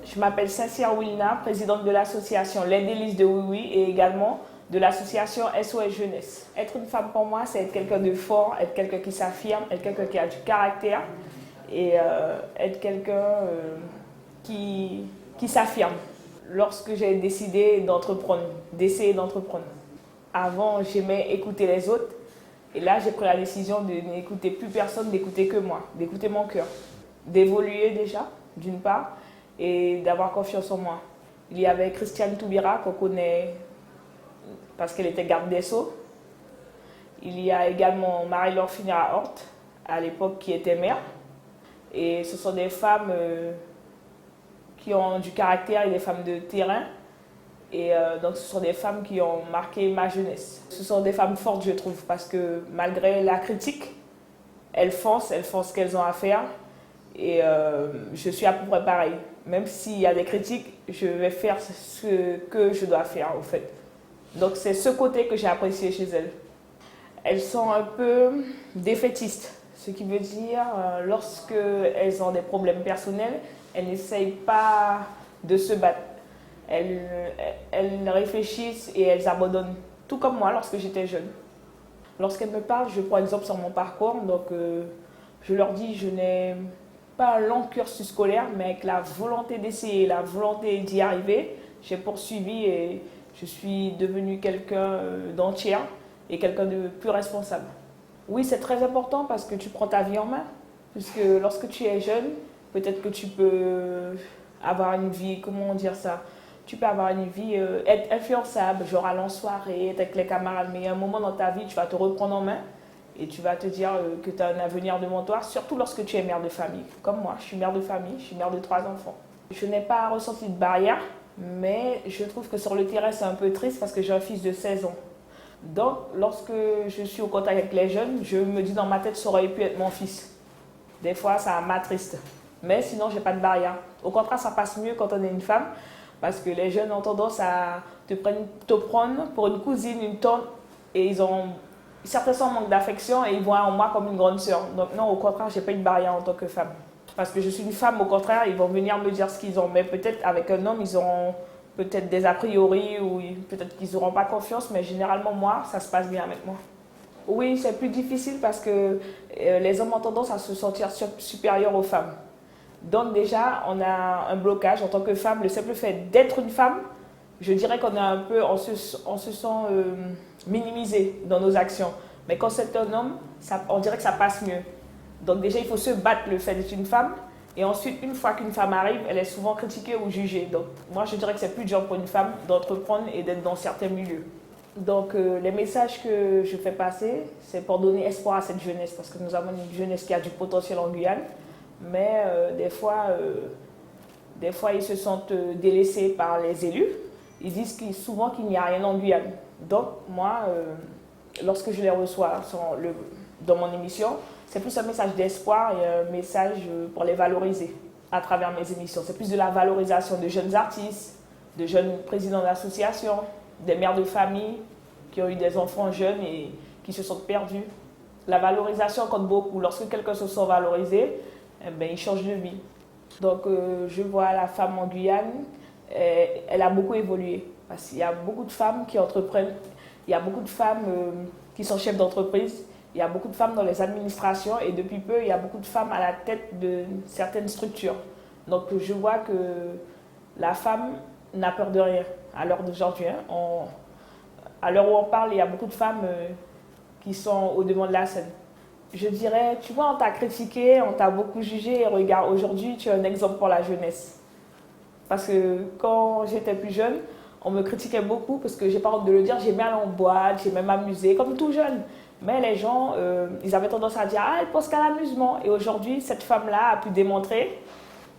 Je m'appelle Sincère Wilna, présidente de l'association Les Délices de Oui Oui et également de l'association SOS Jeunesse. Être une femme pour moi, c'est être quelqu'un de fort, être quelqu'un qui s'affirme, être quelqu'un qui a du caractère et être quelqu'un qui s'affirme. Lorsque j'ai décidé d'entreprendre, d'essayer d'entreprendre. Avant, j'aimais écouter les autres et là, j'ai pris la décision de n'écouter plus personne, d'écouter que moi, d'écouter mon cœur, d'évoluer déjà, d'une part, et d'avoir confiance en moi. Il y avait Christiane Toubira, qu'on connaît parce qu'elle était garde des Sceaux. Il y a également Marie-Laure Finira-Hort, à l'époque, qui était mère. Et ce sont des femmes qui ont du caractère et des femmes de terrain. Et donc ce sont des femmes qui ont marqué ma jeunesse. Ce sont des femmes fortes, je trouve, parce que malgré la critique, elles font ce qu'elles ont à faire. Et je suis à peu près pareil. Même s'il y a des critiques, je vais faire ce que je dois faire, au fait. Donc c'est ce côté que j'ai apprécié chez elles. Elles sont un peu défaitistes, ce qui veut dire lorsqu'elles ont des problèmes personnels, elles n'essayent pas de se battre. Elles réfléchissent et elles abandonnent, tout comme moi lorsque j'étais jeune. Lorsqu'elles me parlent, je prends exemple sur mon parcours, donc je leur dis je n'ai pas un long cursus scolaire, mais avec la volonté d'essayer, la volonté d'y arriver, j'ai poursuivi et je suis devenue quelqu'un d'entière et quelqu'un de plus responsable. Oui, c'est très important parce que tu prends ta vie en main, puisque lorsque tu es jeune, peut-être que tu peux avoir une vie, comment dire ça, tu peux avoir une vie, être influençable, genre aller en soirée, être avec les camarades, mais à un moment dans ta vie, tu vas te reprendre en main et tu vas te dire que tu as un avenir devant toi, surtout lorsque tu es mère de famille. Comme moi, je suis mère de famille, je suis mère de 3 enfants. Je n'ai pas ressenti de barrière, mais je trouve que sur le terrain, c'est un peu triste parce que j'ai un fils de 16 ans. Donc, lorsque je suis au contact avec les jeunes, je me dis dans ma tête, ça aurait pu être mon fils. Des fois, ça m'attriste. Mais sinon, je n'ai pas de barrière. Au contraire, ça passe mieux quand on est une femme, parce que les jeunes ont tendance à te prendre pour une cousine, une tante, et certains sont en manque d'affection et ils voient en moi comme une grande sœur. Donc non, au contraire, je n'ai pas une barrière en tant que femme. Parce que je suis une femme, au contraire, ils vont venir me dire ce qu'ils ont. Mais peut-être avec un homme, ils auront peut-être des a priori ou peut-être qu'ils n'auront pas confiance, mais généralement, moi, ça se passe bien avec moi. Oui, c'est plus difficile parce que les hommes ont tendance à se sentir supérieurs aux femmes. Donc déjà, on a un blocage en tant que femme. Le simple fait d'être une femme, je dirais qu'on est un peu, on se sent minimisé dans nos actions. Mais quand c'est un homme, on dirait que ça passe mieux. Donc déjà, il faut se battre le fait d'être une femme. Et ensuite, une fois qu'une femme arrive, elle est souvent critiquée ou jugée. Donc moi, je dirais que c'est plus dur pour une femme d'entreprendre et d'être dans certains milieux. Donc les messages que je fais passer, c'est pour donner espoir à cette jeunesse. Parce que nous avons une jeunesse qui a du potentiel en Guyane. Mais des fois, ils se sentent délaissés par les élus. Ils disent souvent qu'il n'y a rien en Guyane. Donc moi, lorsque je les reçois dans mon émission, c'est plus un message d'espoir et un message pour les valoriser à travers mes émissions. C'est plus de la valorisation de jeunes artistes, de jeunes présidents d'associations, des mères de famille qui ont eu des enfants jeunes et qui se sont perdus. La valorisation compte beaucoup. Lorsque quelqu'un se sent valorisé, il change de vie. Donc je vois la femme en Guyane, elle a beaucoup évolué. Parce qu'il y a beaucoup de femmes qui entreprennent, il y a beaucoup de femmes qui sont chefs d'entreprise, il y a beaucoup de femmes dans les administrations et depuis peu, il y a beaucoup de femmes à la tête de certaines structures. Donc je vois que la femme n'a peur de rien à l'heure d'aujourd'hui. À l'heure où on parle, il y a beaucoup de femmes qui sont au devant de la scène. Je dirais, tu vois, on t'a critiqué, on t'a beaucoup jugé et regarde, aujourd'hui, tu es un exemple pour la jeunesse. Parce que quand j'étais plus jeune, on me critiquait beaucoup parce que j'ai pas honte de le dire, j'aimais aller en boîte, j'aimais m'amuser, comme tout jeune. Mais les gens, ils avaient tendance à dire « Ah, elle pense qu'à l'amusement ». Et aujourd'hui, cette femme-là a pu démontrer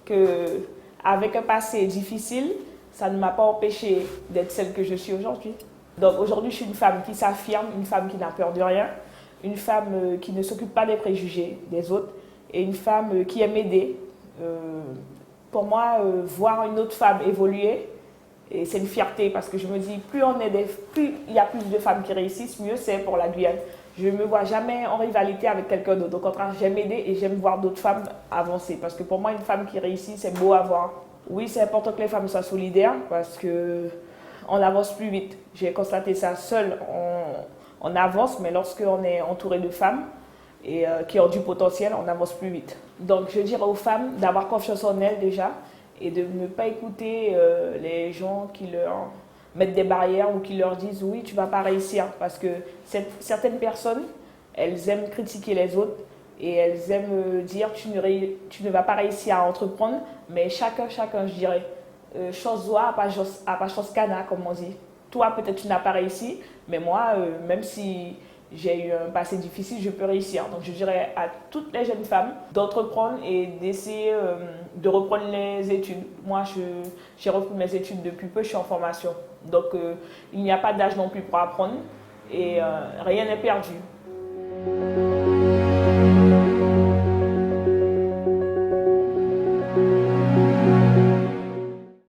qu'avec un passé difficile, ça ne m'a pas empêchée d'être celle que je suis aujourd'hui. Donc aujourd'hui, je suis une femme qui s'affirme, une femme qui n'a peur de rien, une femme qui ne s'occupe pas des préjugés des autres et une femme qui aime aider. Pour moi, voir une autre femme évoluer, et c'est une fierté parce que je me dis, plus il y a plus de femmes qui réussissent, mieux c'est pour la Guyane. Je ne me vois jamais en rivalité avec quelqu'un d'autre. Au contraire, j'aime aider et j'aime voir d'autres femmes avancer. Parce que pour moi, une femme qui réussit, c'est beau à voir. Oui, c'est important que les femmes soient solidaires parce que on avance plus vite. J'ai constaté ça seul, on avance, mais lorsqu'on est entouré de femmes et qui ont du potentiel, on avance plus vite. Donc je dirais aux femmes d'avoir confiance en elles déjà et de ne pas écouter les gens qui leur mettent des barrières ou qui leur disent oui, tu vas pas réussir. Parce que certaines personnes, elles aiment critiquer les autres et elles aiment dire tu ne vas pas réussir à entreprendre, mais chacun, je dirais. Chose à pas chose cana, comme on dit. Toi, peut-être tu n'as pas réussi, mais moi, même si j'ai eu un passé difficile, je peux réussir. Donc je dirais à toutes les jeunes femmes d'entreprendre et d'essayer de reprendre les études. Moi, j'ai repris mes études depuis peu, je suis en formation. Donc il n'y a pas d'âge non plus pour apprendre et rien n'est perdu.